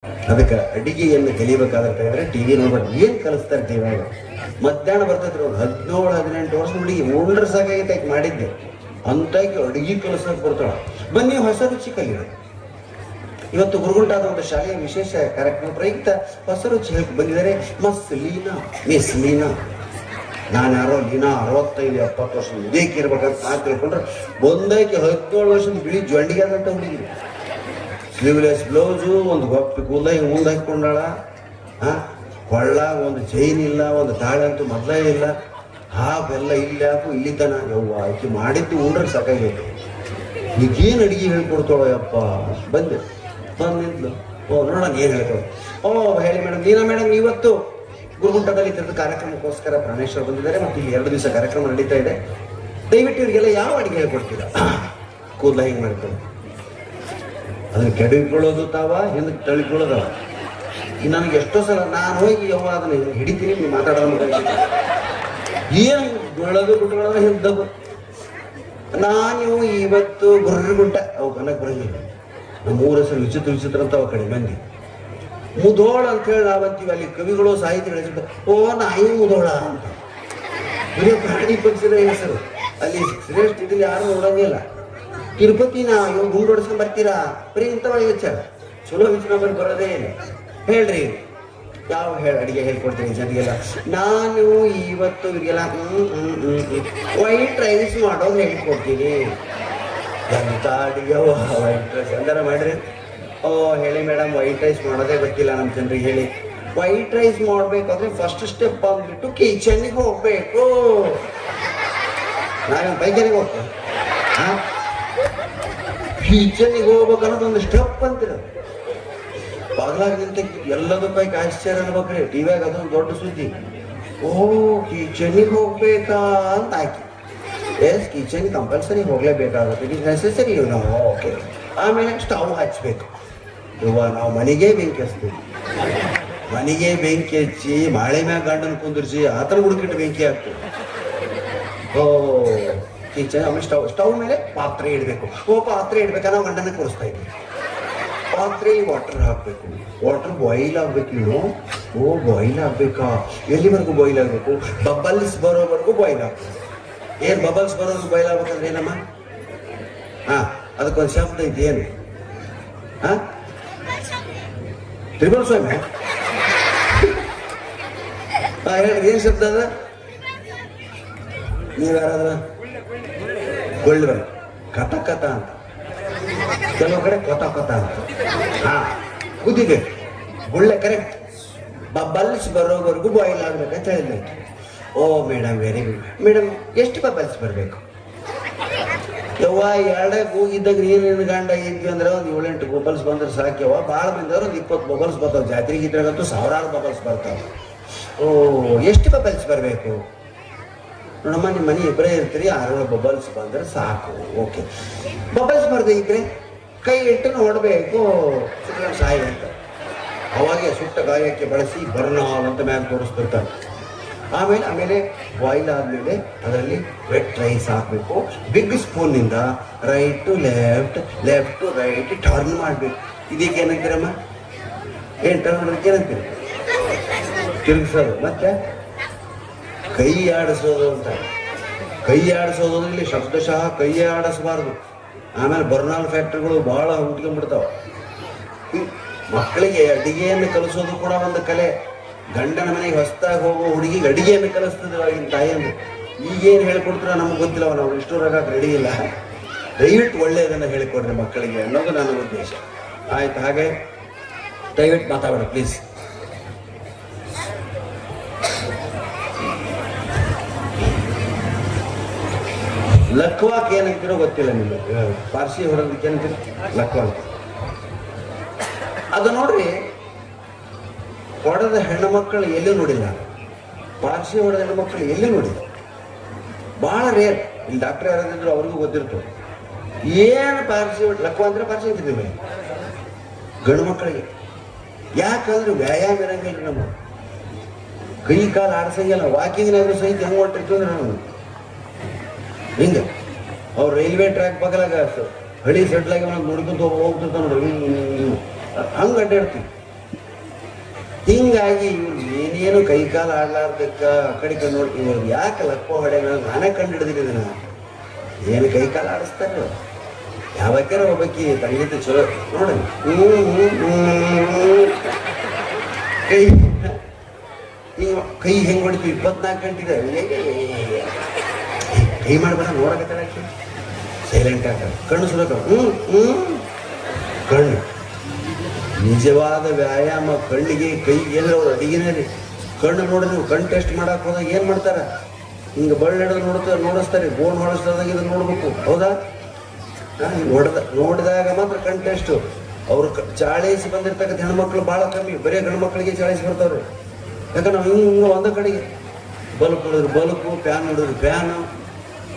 ಅದಕ್ಕೆ ಅಡಿಗೆಯನ್ನು ಕಲಿಬೇಕಾದ್ರೆ ಟಿವಿ ನೋಡ್ಬೇಕು. ಏನು ಕಲಿಸ್ತಾರೆ ಟಿವಿಯಾಗ? ಮಧ್ಯಾಹ್ನ ಬರ್ತೈತ್ರಿ ಅವ್ರು 17-18 ವರ್ಷ ಹುಡುಗಿ ಉಂಡ್ರ ಸಾಕಾಗೈತೆ ಆಕೆ ಮಾಡಿದ್ದೆ ಅಂತಾಗಿ ಅಡುಗೆ ಕಲಿಸೋಕೆ ಬರ್ತಾಳೆ. ಬನ್ನಿ ಹೊಸ ರುಚಿ ಕಲಿಯೋದು. ಇವತ್ತು ಗುರುಗುಂಟಾದ ಒಂದು ಶಾಲೆಯ ವಿಶೇಷ ಕಾರ್ಯಕ್ರಮ ಪ್ರಯುಕ್ತ ಹೊಸ ರುಚಿ ಹೇಳಿ ಬಂದಿದ್ದಾರೆ. ಮಿಸ್ ಲೀನಾ. ನಾನು ಯಾರೋ ಲೀನಾ 65-70 ವರ್ಷ ಮುದೇಕಿ ಇರ್ಬೇಕಂತ ನಾನು ತಿಳ್ಕೊಂಡ್ರೆ ಒಂದೈಕೆ 17 ವರ್ಷದ ಬಿಳಿ ಜೊಂಡಿಗೆ ಆದಂತ ಹುಡುಗಿ. ಸ್ಲೀವ್ಲೆಸ್ ಬ್ಲೌಸು, ಒಂದು ಗೊಪ್ಪಿ ಕೂದಲ ಹಿಂಗೆ ಮುಂದೆ ಹಾಕೊಂಡಾಳ. ಕೊಳ್ಳ ಒಂದು ಚೈನ್ ಇಲ್ಲ, ಒಂದು ತಾಳೆ ಅಂತೂ ಮೊದಲೇ ಇಲ್ಲ. ಹಾಫೆಲ್ಲ ಇಲ್ಲಿ ಹಾಕು ಇಲ್ಲಿ ತನ ಯವ್ವ ಆಕೆ ಮಾಡಿದ್ದು ಉಂಡ್ರೆ ಸಾಕಾಗೈತೆ. ಈಗೇನು ಅಡುಗೆ ಹೇಳ್ಕೊಡ್ತಾಳೋ ಯಪ್ಪ. ಬಂದು ನಿಂತ್ಲು. ನೋಡೋಣ ಏನು ಹೇಳ್ತಾಳೆ. ಹೇಳಿ ಮೇಡಮ್. ಲೀನಾ ಮೇಡಮ್, ಇವತ್ತು ಗುರುಗುಂಟದಲ್ಲಿ ಇದ್ದ ಕಾರ್ಯಕ್ರಮಕ್ಕೋಸ್ಕರ ಪ್ರಾಣೇಶ್ವರ್ ಬಂದಿದ್ದಾರೆ ಮತ್ತು ಇಲ್ಲಿ 2 ದಿವಸ ಕಾರ್ಯಕ್ರಮ ನಡೀತಾ ಇದೆ. ದಯವಿಟ್ಟು ಇವರಿಗೆಲ್ಲ ಯಾವ ಅಡುಗೆ ಹೇಳ್ಕೊಡ್ತೀರಾ? ಕೂದಲ ಹಿಂಗೆ ಮಾಡ್ಕೊಳ್ಳಿ, ಅದನ್ನು ಕೆಡವಿಕೊಳ್ಳೋದು ತಾವ, ಹಿಂದಕ್ಕೆ ತಳಿಕೊಳ್ಳೋದವ. ನನಗೆ ಎಷ್ಟೋ ಸಲ ನಾನು ಹೋಗಿ ಯವ್ವ ಅದನ್ನು ಹಿಡಿತೀನಿ, ನೀವು ಮಾತಾಡೋದು ಏನು ಬೀಳೋದು ಬಿಟ್ಕೊಳ್ಳೋದು ಹಿಂದವು. ನಾನು ಇವತ್ತು ಗುರುಗುಂಟ ಅವು ಕನಕ್ಕೆ ಬರಂಗಿಲ್ಲ. ನಮ್ಮ ಊರ ಹೆಸರು ವಿಚಿತ್ರ ಅಂತ ಅವ ಕಡೆ ಮಂದಿ ಮುಧೋಳ ಅಂತ ಹೇಳಿ ನಾವಂತೀವಿ. ಅಲ್ಲಿ ಕವಿಗಳು ಸಾಹಿತ್ಯ ಬೆಳೆಸಿದ ನಾಯಿ ಮುಧೋಳ ಅಂತ ಬರೀ ಪ್ರಾಣಿ ಪಕ್ಷಿದ ಹೆಸರು. ಅಲ್ಲಿ ಶ್ರೇಷ್ಠ ಇದ್ರಲ್ಲಿ ಯಾರು ನೋಡೋಂಗಿಲ್ಲ. ತಿರುಪತಿನ ಗುಂಡು ಹೊಡ್ಸ್ಕೊಂಡ್ ಬರ್ತೀರಾ? ಬರೀ ಇಂಥವಳಿಗೆ ವಿಚಾರ ಚಲೋ ವಿಚಾರ ಬರೋದೇ ಇಲ್ಲ. ಹೇಳ್ರಿ ಯಾವ ಅಡಿಗೆ ಹೇಳ್ಕೊಡ್ತೀನಿ ಜನರಿಗೆಲ್ಲ. ನಾನು ಇವತ್ತು ಇವರಿಗೆಲ್ಲ ವೈಟ್ ರೈಸ್ ಮಾಡೋದು ಹೇಳ್ಕೊಡ್ತೀನಿ. ಎಂತ ಅಡಿಗೆ ವೈಟ್ ರೈಸ್ ಎಂದಾರ ಮಾಡ್ರಿ? ಹೇಳಿ ಮೇಡಮ್, ವೈಟ್ ರೈಸ್ ಮಾಡೋದೇ ಗೊತ್ತಿಲ್ಲ ನಮ್ಮ ಜನರಿಗೆ. ಹೇಳಿ. ವೈಟ್ ರೈಸ್ ಮಾಡಬೇಕಾದ್ರೆ ಫಸ್ಟ್ ಸ್ಟೆಪ್ ಬಂದ್ಬಿಟ್ಟು ಕಿಚನ್ಗೆ ಹೋಗ್ಬೇಕು. ನಾವೇನು ಬೈಕನಿಗೆ ಹೋಗ್ತೇವೆ? ಕಿಚನ್ಗೆ ಹೋಗ್ಬೇಕು ಅನ್ನೋದು ಒಂದು ಸ್ಟೆಪ್ ಅಂತೀರ. ಬಾಗ್ಲಾಗ ನಿಂತ ಎಲ್ಲದಕ್ಕಾಗಿ ಆಶ್ಚರ್ಯ ಅನ್ಬೇಕ್ರಿ. ಟಿವಿಯಾಗ ಅದೊಂದು ದೊಡ್ಡ ಸುದ್ದಿ. ಕಿಚನ್ಗೆ ಹೋಗ್ಬೇಕಾ ಅಂತ ಹಾಕಿ. ಎಸ್, ಕಿಚನ್ ಕಂಪಲ್ಸರಿ ಹೋಗ್ಲೇಬೇಕಾಗುತ್ತೆ. ಇಟ್ ಇಸ್ ನೆಸೆಸರಿ ನಾವು. ಓಕೆ. ಆಮೇಲೆ ಸ್ಟವ್ ಹಚ್ಬೇಕು. ನಾವು ಮನೆಗೆ ಬೆಂಕಿ ಹಚ್ತೀವಿ. ಮನೆಗೆ ಬೆಂಕಿ ಹಚ್ಚಿ ಬಾಳೆ ಮ್ಯಾಗ ಗಂಡನ ಕುಂದಿರ್ಸಿ ಆ ಥರ ಹುಡುಕಿಟ್ಟು ಬೆಂಕಿ ಹಾಕ್ತೀವಿ. ಕಿಚನ್. ಆಮೇಲೆ ಸ್ಟವ್ ಮೇಲೆ ಪಾತ್ರೆ ಇಡಬೇಕು. ಪಾತ್ರೆ ಇಡ್ಬೇಕಾ ನಾವು ಗಂಡನ ಕೂರಿಸ್ತಾ ಇದ್ವಿ. ಪಾತ್ರೆಯಲ್ಲಿ ವಾಟರ್ ಹಾಕಬೇಕು. ವಾಟರ್ ಬಾಯ್ಲ್ ಆಗ್ಬೇಕು. ಬಾಯ್ಲ್ ಆಗ್ಬೇಕಾ? ಎಲ್ಲಿವರೆಗೂ ಬಾಯ್ಲ್ ಆಗಬೇಕು? ಬಬಲ್ಸ್ ಬರೋವರೆಗೂ ಬಾಯ್ಲ್ ಆಗ್ಬೇಕು. ಏನು ಬಬಲ್ಸ್ ಬರೋವರೆಗೂ ಬಾಯ್ಲ್ ಆಗ್ಬೇಕಂದ್ರೆ ಏನಮ್ಮ? ಅದಕ್ಕೊಂದು ಶಬ್ದ ಐತಿ. ಏನು? ತ್ರಿಪುರ ಸ್ವಾಮಿ ಹೇಳಿ, ಏನು ಶಬ್ದ ಅದ? ನೀವು ಯಾರಾದ್ರ ಗೊಳ್ಳ ಕಥ ಕಥ ಅಂತ, ಕೆಲವು ಕಡೆ ಕೊತ ಕೊತ ಅಂತ. ಕುದಿಬೇಕು. ಗುಳ್ಳೆ ಕರೆಕ್ಟ್. ಬಬಲ್ಸ್ ಬರೋವರೆಗೂ ಬಾಯ್ಲ್ ಆಗ್ಬೇಕಂತ ಹೇಳಿದ್ವಿ. Madam, very good. ಮೇಡಮ್, ಎಷ್ಟು ಬಬಲ್ಸ್ ಬರಬೇಕು? ಯವ್ವ, ಎರಡೇ ಹೋಗಿದ್ದಾಗ ನೀರಿನ ಗಂಡ ಇದ್ವಿ ಅಂದ್ರೆ ಒಂದು 7-8 ಬಬಲ್ಸ್ ಬಂದ್ರೆ ಸಾಕ್ಯವ. ಭಾಳ ಬಂದವ್ರು ಒಂದು 20 ಬಬಲ್ಸ್ ಬರ್ತಾವೆ. ಜಾತ್ರೆಗೆ ಇದ್ರಾಗಂತೂ ಸಾವಿರಾರು ಬಬಲ್ಸ್ ಬರ್ತಾವೆ. ಎಷ್ಟು ಬಬಲ್ಸ್ ಬರಬೇಕು? ನೋಡಮ್ಮ, ನಿಮ್ಮ ಮನೆ ಇಬ್ಬರೇ ಇರ್ತೀರಿ, 6 ಬಬಲ್ಸ್ ಬಂದ್ರೆ ಸಾಕು. ಓಕೆ. ಬಬಲ್ಸ್ ಬರದೆ ಇದ್ರೆ ಕೈ ಇಟ್ಟು ನೋಡಬೇಕು, ಸಾಯಿ ಅಂತ. ಅವಾಗೆ ಸುಟ್ಟ ಗಾಯಕ್ಕೆ ಬಳಸಿ ಬರ್ನಾಲ್ ಅಂತ ಮ್ಯಾಲೆ ತೋರಿಸ್ತಿರ್ತಾರೆ. ಆಮೇಲೆ ಬಾಯ್ಲ್ ಆದಮೇಲೆ ಅದರಲ್ಲಿ ವೆಟ್ ರೈಸ್ ಹಾಕಬೇಕು. ಬಿಗ್ ಸ್ಪೂನಿಂದ right to left, left to right turn ಮಾಡಬೇಕು. ಇದಕ್ಕೆ ಏನಂತೀರಮ್ಮ? ಏನು ಟರ್ನ್ ಮಾಡೋದಕ್ಕೆ ಏನಂತೀರಿ? ತಿರುಗಿಸೋದು. ಮತ್ತೆ ಕೈ ಆಡಿಸೋದು ಅಂತ. ಕೈ ಆಡಿಸೋದು ಇಲ್ಲಿ ಶಬ್ದಶಃ ಕೈ ಆಡಿಸಬಾರ್ದು. ಆಮೇಲೆ ಬರ್ನಾಲ್ ಫ್ಯಾಕ್ಟ್ರಿಗಳು ಭಾಳ ಹುಟ್ಕೊಂಡ್ಬಿಡ್ತಾವೆ. ಮಕ್ಕಳಿಗೆ ಅಡಿಗೆಯನ್ನು ಕಲಿಸೋದು ಕೂಡ ಒಂದು ಕಲೆ. ಗಂಡನ ಮನೆಗೆ ಹೊಸದಾಗಿ ಹೋಗೋ ಹುಡುಗಿಗೆ ಅಡಿಗೆಯನ್ನು ಕಲಿಸ್ತದೆ ಆಗಿನ ತಾಯಿಯನ್ನು. ಈಗೇನು ಹೇಳ್ಕೊಡ್ತೀರ ನಮಗೆ ಗೊತ್ತಿಲ್ಲ, ನಾವು ಇಷ್ಟೂರಾಗಕ್ಕೆ ರೆಡಿ ಇಲ್ಲ. ದಯವಿಟ್ಟು ಒಳ್ಳೆಯದನ್ನು ಹೇಳಿಕೊಡ್ರಿ ಮಕ್ಕಳಿಗೆ ಅನ್ನೋದು ನನ್ನ ಉದ್ದೇಶ. ಆಯ್ತು, ಹಾಗೆ ದಯವಿಟ್ಟು ಮಾತಾಡೋಣ ಪ್ಲೀಸ್. ಲಕ್ವಾಕ್ ಏನಂತೀರೋ ಗೊತ್ತಿಲ್ಲ ನಿಮಗೆ. ಪಾರ್ಸಿ ಹೊಡೋದಕ್ಕೆ ಏನಂತೀರಿ? ಲಕ್ವಾ ಅಂತ. ಅದು ನೋಡ್ರಿ, ಹೊಡೆದ ಹೆಣ್ಣು ಮಕ್ಕಳು ಎಲ್ಲೂ ನೋಡಿಲ್ಲ. ಪಾರ್ಸಿ ಹೊಡೆದ ಹೆಣ್ಣು ಮಕ್ಕಳು ಎಲ್ಲೂ ನೋಡಿಲ್ಲ. ಭಾಳ ರೇರ್. ಇಲ್ಲಿ ಡಾಕ್ಟರ್ ಯಾರಾದಿದ್ರು ಅವ್ರಿಗೂ ಗೊತ್ತಿರ್ತವೆ. ಏನು ಪಾರ್ಸಿ ಲಕ್ವ ಅಂದ್ರೆ ಪಾರ್ಸಿ ಅಂತಿದ್ದೀವಿ ಗಂಡು ಮಕ್ಕಳಿಗೆ. ಯಾಕಂದ್ರೆ ವ್ಯಾಯಾಮ ಇರಂಗಿಲ್ಲ. ನಮ್ಮ ಕೈ ಕಾಲು ಆಡ್ಸಂಗಿಲ್ಲ. ವಾಕಿಂಗ್ನಾದ್ರು ಸಹಿತ ಹೆಂಗೆ ಹೊಟ್ಟಿರ್ತೀವಿ ಅಂದ್ರೆ ನಾವು ಹಿಂಗೆ ಅವ್ರು ರೈಲ್ವೆ ಟ್ರ್ಯಾಕ್ ಬಗಲಾಗ ಹಳಿ ಸೆಟ್ಲಾಗಿ ನಾವು ನೋಡ್ಕೊಂತ ಹೋಗ್ತಿರ್ತಾವ ನೋಡ್ರಿ, ಹಂಗೆ ಅಡ್ಡಾಡ್ತೀವಿ. ಹಿಂಗಾಗಿ ಇವ್ರು ಏನೇನು ಕೈಕಾಲು ಆಡ್ಲಾರ್ದಕ್ಕ ಆ ಕಡೆ ನೋಡಿ ಇವ್ರಿಗೆ ಯಾಕೆ ಲಕ್ಕೋ ಹೊಡೆ ನಾನೇ ಕಂಡು ಹಿಡಿದಿದ್ದೀನಿ ಇದನ್ನ. ಏನು ಕೈಕಾಲು ಆಡಿಸ್ತಾರೆ ಯಾವಾಗಾರ ಒಬ್ಬಾಕಿ ತಂಗಿತ ಚಲೋ ನೋಡಿ ಕೈ ಕೈ ಹೆಂಗೆ ಹೊಡಿತೀವಿ 24 ಗಂಟೆ ಕೈ ಮಾಡ್ಬೇಡ ನೋಡಕತ್ತಾಳ ಸೈಲೆಂಟ್ ಆಗ ಕಣ್ಣು ಸುರಕ ಕಣ್ಣು ನಿಜವಾದ ವ್ಯಾಯಾಮ ಕಣ್ಣಿಗೆ ಕೈಗೆ ಏನಾರ ಅವ್ರು ಅಡಿಗೆನೇ ರೀ. ಕಣ್ಣು ನೋಡಿ ನೀವು ಕಣ್ಣು ಟೆಸ್ಟ್ ಮಾಡಕ್ಕೆ ಹೋದಾಗ ಏನು ಮಾಡ್ತಾರೆ ಹಿಂಗೆ ಬಳ್ಳಿ ಹಿಡಿದು ನೋಡಿಸ್ತಾರೆ ಬೋನ್ ಹೊಡಿಸ್ದಾಗ ಇದನ್ನು ನೋಡ್ಬೇಕು ಹೌದಾ. ನೋಡಿದಾಗ ಮಾತ್ರ ಕಣ್ಣು ಟೆಸ್ಟು. ಅವ್ರು ಚಾಳೀಸಿ ಬಂದಿರ್ತಕ್ಕಂಥ ಹೆಣ್ಮಕ್ಳು ಭಾಳ ಕಮ್ಮಿ, ಬರೀ ಗಂಡು ಮಕ್ಕಳಿಗೆ ಚಾಳೀಸಿ ಬರ್ತಾವ್ರಿ. ಯಾಕಂದ್ರೆ ನಾವು ಹಿಂಗೆ ಒಂದ ಕಡೆಗೆ ಬಲ್ಪ್ ನೋಡಿದ್ರು ಬಲ್ಪು, ಫ್ಯಾನ್ ನೋಡಿದ್ರು ಫ್ಯಾನು.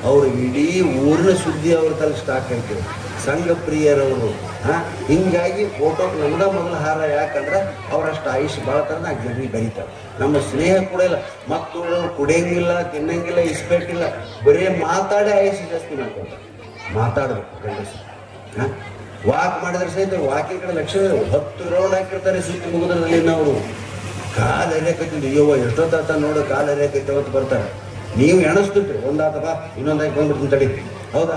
ಅವರು ಇಡೀ ಊರಿನ ಸುದ್ದಿ ಅವ್ರ ತಲೆ ಸ್ಟಾಕ್ ಐತೆ ಸಂಘ ಪ್ರಿಯರವರು. ಹಿಂಗಾಗಿ ಫೋಟೋಗೆ ನಮ್ದ ಮೊದಲು ಹಾರ. ಯಾಕಂದ್ರೆ ಅವರಷ್ಟು ಆಯುಷ್ ಭಾಳ ತರ ನಾಲ್ಕು ಜನರಿಗೆ ಬರೀತಾರೆ. ನಮ್ಮ ಸ್ನೇಹ ಕೂಡ ಇಲ್ಲ, ಮತ್ತು ಕುಡಿಯಂಗಿಲ್ಲ, ತಿನ್ನಂಗಿಲ್ಲ, ಇಸ್ಪೆಟ್ಟಿಲ್ಲ, ಬರೀ ಮಾತಾಡಿ ಆಯುಷ್ ಜಾಸ್ತಿ ಮಾಡ್ತಾರೆ. ಮಾತಾಡ್ಬೇಕು ಗಂಡಸು. ವಾಕ್ ಮಾಡಿದ್ರೆ ಸಹಿತ ವಾಕಿಂಗ್ ಕಡೆ ಲಕ್ಷ 10 ರೌಂಡ್ ಹಾಕಿರ್ತಾರೆ ಸುತ್ತಿ ಮುಗಿದ್ರಲ್ಲಿ. ನಾವು ಕಾಲು ಹರಿಯಕತ್ತಿದ್ವಿ, ಅಯ್ಯೋ ಎಷ್ಟೊತ್ತಾತ ನೋಡು ಕಾಲು ಹರಿಯಕೈತೆ ಅಂತ ಬರ್ತಾರೆ. ನೀವು ಎಣಿಸ್ಬಿಟ್ರಿ ಒಂದಾತಪ್ಪ ಇನ್ನೊಂದಾಗಿ ಬಂದ್ಬಿಟ್ಟು ತಡೀರಿ ಹೌದಾ.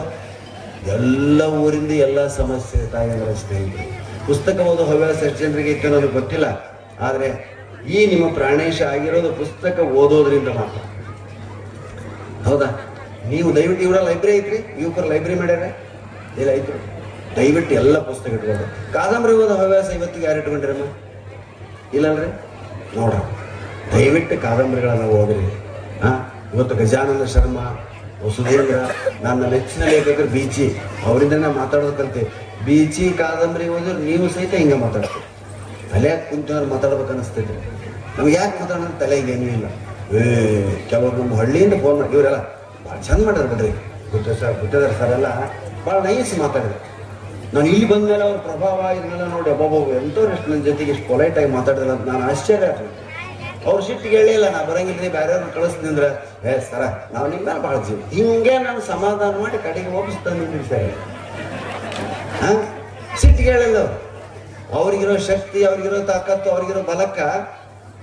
ಎಲ್ಲ ಊರಿಂದ ಎಲ್ಲ ಸಮಸ್ಯೆ ತಾಯಿಗಳ ಸ್ನೇಹಿತರು. ಪುಸ್ತಕ ಓದೋ ಹವ್ಯಾಸ ಎಷ್ಟು ಜನರಿಗೆ ಇತ್ತು ನನಗೆ ಗೊತ್ತಿಲ್ಲ. ಆದರೆ ಈ ನಿಮ್ಮ ಪ್ರಾಣೇಶ ಆಗಿರೋದು ಪುಸ್ತಕ ಓದೋದ್ರಿಂದ ಮಾತ್ರ ಹೌದಾ. ನೀವು ದಯವಿಟ್ಟು ಇವರ ಲೈಬ್ರರಿ ಐತ್ರಿ, ಯುವಕರ ಲೈಬ್ರರಿ ಮಾಡ್ಯಾರ ಇಲ್ಲ ಐತ್ರಿ. ದಯವಿಟ್ಟು ಎಲ್ಲ ಪುಸ್ತಕ ಇಟ್ಕೊಂಡು ಕಾದಂಬರಿ ಓದೋ ಹವ್ಯಾಸ ಇವತ್ತಿಗೆ ಯಾರು ಇಟ್ಕೊಂಡಿರಮ್ಮ ಇಲ್ಲಲ್ರಿ. ನೋಡ್ರಿ ದಯವಿಟ್ಟು ಕಾದಂಬರಿಗಳನ್ನು ಓದ್ರಿ. ಇವತ್ತು ಗಜಾನಂದ ಶರ್ಮಾ, ವಸುಧೇಂದ್ರ, ನನ್ನ ನೆಚ್ಚಿನ ಲೇಖಕರು ಬೀಚಿ, ಅವರಿಂದ ನಾ ಮಾತಾಡೋದು ಕಲಿತೆ. ಬೀಚಿ ಕಾದಂಬರಿ ಓದಿದ್ರೆ ನೀವು ಸಹಿತ ಹಿಂಗೆ ಮಾತಾಡ್ತೀವಿ. ತಲೆಯಾಗಿ ಕುಂತವ್ರು ಮಾತಾಡ್ಬೇಕು ಅನಿಸ್ತೈತಿ. ನಮ್ಗೆ ಯಾಕೆ ಮಾತಾಡೋದು ತಲೆಗೆ ಏನೂ ಇಲ್ಲ. ಕೆಲವರು ನಮ್ಮ ಹಳ್ಳಿಯಿಂದ ಫೋನ್ ಮಾಡಿ ಇವರೆಲ್ಲ ಭಾಳ ಚಂದ ಮಾಡ್ಯಾರ ಬಿಡ್ರಿ. ಗುತ್ತದಾರ ಸರ್ ಎಲ್ಲ ಭಾಳ ನೈಸ್ ಮಾತಾಡಿದ್ರು. ನಾನು ಇಲ್ಲಿ ಬಂದ ಮೇಲೆ ಅವ್ರ ಪ್ರಭಾವ ಇದನ್ನೆಲ್ಲ ನೋಡಿ ಒಬ್ಬೊಬ್ಬ ಎಂಥವ್ರು ಎಷ್ಟು ನನ್ನ ಜೊತೆಗೆ ಇಷ್ಟು ಪೊಲೈಟಾಗಿ ಮಾತಾಡಿದ್ರೆ ಅಂತ ನಾನು ಆಶ್ಚರ್ಯ ಆಗ್ತದೆ. ಅವ್ರು ಸಿಟ್ಟಿಗೆ ಹೇಳಿಲ್ಲ ನಾ ಬರಂಗಿಲ್ರಿ ಬೇರೆಯವ್ರನ್ನ ಕಳಿಸ್ತೀನಿ ಅಂದ್ರೆ ಸರ ನಾವು ನಿಮ್ಮ ಭಾಳ ಜೀವ ಹಿಂಗೆ ನಾನು ಸಮಾಧಾನ ಮಾಡಿ ಕಡೆಗೆ ಒಪ್ಪಿಸ್ತಾನೆ ಸರಿ. ಸಿಟ್ಟಿಗೆ ಹೇಳಿಲ್ಲ ಅವ್ರಿಗಿರೋ ಶಕ್ತಿ, ಅವ್ರಿಗಿರೋ ತಾಕತ್ತು, ಅವ್ರಿಗಿರೋ ಬಲಕ್ಕ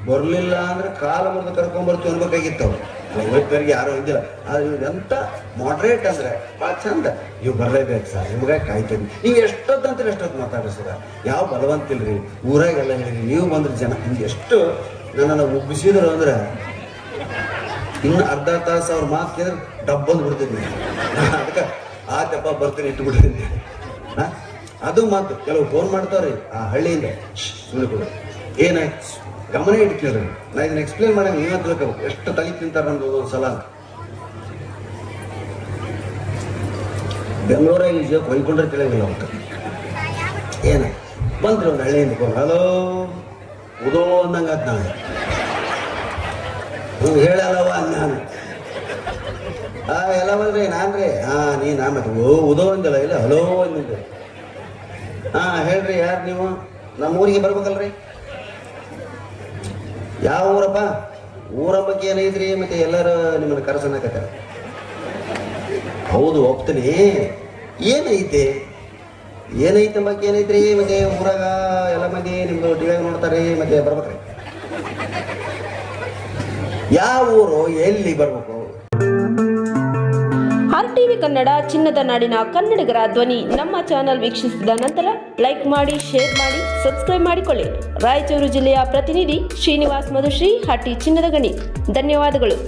ಬರಲಿಲ್ಲ ಅಂದ್ರೆ ಕಾಲ ಮುರಿದು ಕರ್ಕೊಂಡ್ಬರ್ತೀವಿ ಅನ್ಬೇಕಾಗಿತ್ತು ಅವ್ರು. ಇವತ್ತವರೆಗೆ ಯಾರು ಇದ್ದಿಲ್ಲ. ಆದ್ರೆ ಇವ್ರು ಎಂತ ಮಾಡ್ರೇಟ್ ಅಂದ್ರೆ ಭಾಳ ಚಂದ. ಇವು ಬರಲೇಬೇಕು ಸರ್, ನಿಮ್ಗೆ ಕಾಯ್ತೀನಿ. ನೀವು ಎಷ್ಟೊತ್ತಂತೀರಿ ಎಷ್ಟೊತ್ತು ಮಾತಾಡ್ರಿ ಸರ, ಯಾವ ಬಲವಂತಿಲ್ರಿ. ಊರಾಗೆಲ್ಲ ಹೇಳಿರಿ ನೀವು ಬಂದ್ರೆ ಜನ ಹಿಂಗೆ ಎಷ್ಟು ನನ್ನನ್ನು ಉಬ್ಬಿಸಿದ್ರು ಅಂದ್ರೆ ಇನ್ನು ಅರ್ಧ ತಾಸು ಅವ್ರ ಮಾತು ಕೇಳಿದ್ರೆ ಡಬ್ಬಂದು ಬಿಡ್ತೀನಿ. ಅದಕ್ಕೆ ಆತಪ್ಪ ಬರ್ತೀನಿ ಇಟ್ಬಿಡ್ತೀನಿ. ಅದು ಮಾತು ಕೆಲವು ಫೋನ್ ಮಾಡ್ತಾವ್ರಿ ಆ ಹಳ್ಳಿಯಿಂದ ಸುಮ್ಮನೆ ಕೊಡು ಏನಾಯ್ತು ಗಮನ ಇಟ್ಕೇಳ್ರಿ. ನಾ ಇದನ್ನ ಎಕ್ಸ್ಪ್ಲೇನ್ ಮಾಡಿ ನೀವೇ ತಿಳ್ಕೋಬೇಕು ಎಷ್ಟು ತಲೆ ತಿಂತಾರೆ ನಮ್ದು ಒಂದೊಂದು ಸಲ. ಬೆಂಗಳೂರಾಗ ಈಗ ಹೊಯ್ಕೊಂಡ್ರೆ ತಿಳಿಯಂಗಿಲ್ಲ ಅವತ್ತು. ಏನ ಬಂದ್ರಿ ಒಂದು ಹಳ್ಳಿಯಿಂದ ಫೋನ್, ಹಲೋ ಉದೋ ಅಂದಂಗ ಆತ್ ನಾನು ಹೇಳಲ್ಲವ ನಾನು ಎಲ್ಲ ಬಂದ್ರಿ ನಾನ್ರಿ ನೀ ಮತ್ತೆ ಉದೋ ಅಂದಿಲ್ಲ ಇಲ್ಲ ಹಲೋ ಅಂದಿದ್ದೆ. ಹೇಳ್ರಿ ಯಾರು ನೀವು? ನಮ್ಮ ಊರಿಗೆ ಬರ್ಬೇಕಲ್ರಿ. ಯಾವ ಊರಪ್ಪ? ಊರ ಬಗ್ಗೆ ಏನೈತ್ರಿ? ಮತ್ತೆ ಎಲ್ಲರೂ ನಿಮ್ಮನ್ನು ಕರೆಸನ್ನಕತ್ತಾರ. ಹೌದು ಒಪ್ತೀನಿ. ಏನೈತೆ ಬಗ್ಗೆ ಏನೈತ್ರಿ? ಮತ್ತೆ ಊರಾಗ ಎಲ್ಲ ಮಂದಿ ನಿಮ್ದು ಟಿವಿಯಾಗ ನೋಡ್ತಾರೆ, ಮತ್ತೆ ಬರ್ಬೇಕ್ರಿ. ಯಾವ ಊರು, ಎಲ್ಲಿ ಬರ್ಬೇಕು? RTV ಕನ್ನಡ ಚಿನ್ನದ ನಾಡಿನ ಕನ್ನಡಿಗರ ಧ್ವನಿ ನಮ್ಮ ಚಾನೆಲ್ ವೀಕ್ಷಿಸಿದ ನಂತರ ಲೈಕ್ ಮಾಡಿ, ಶೇರ್ ಮಾಡಿ, ಸಬ್ಸ್ಕ್ರೈಬ್ ಮಾಡಿಕೊಳ್ಳಿ. ರಾಯಚೂರು ಜಿಲ್ಲೆಯ ಪ್ರತಿನಿಧಿ ಶ್ರೀನಿವಾಸ್ ಮಧುಶ್ರೀ, ಹಟ್ಟಿ ಚಿನ್ನದ ಗಣಿ. ಧನ್ಯವಾದಗಳು.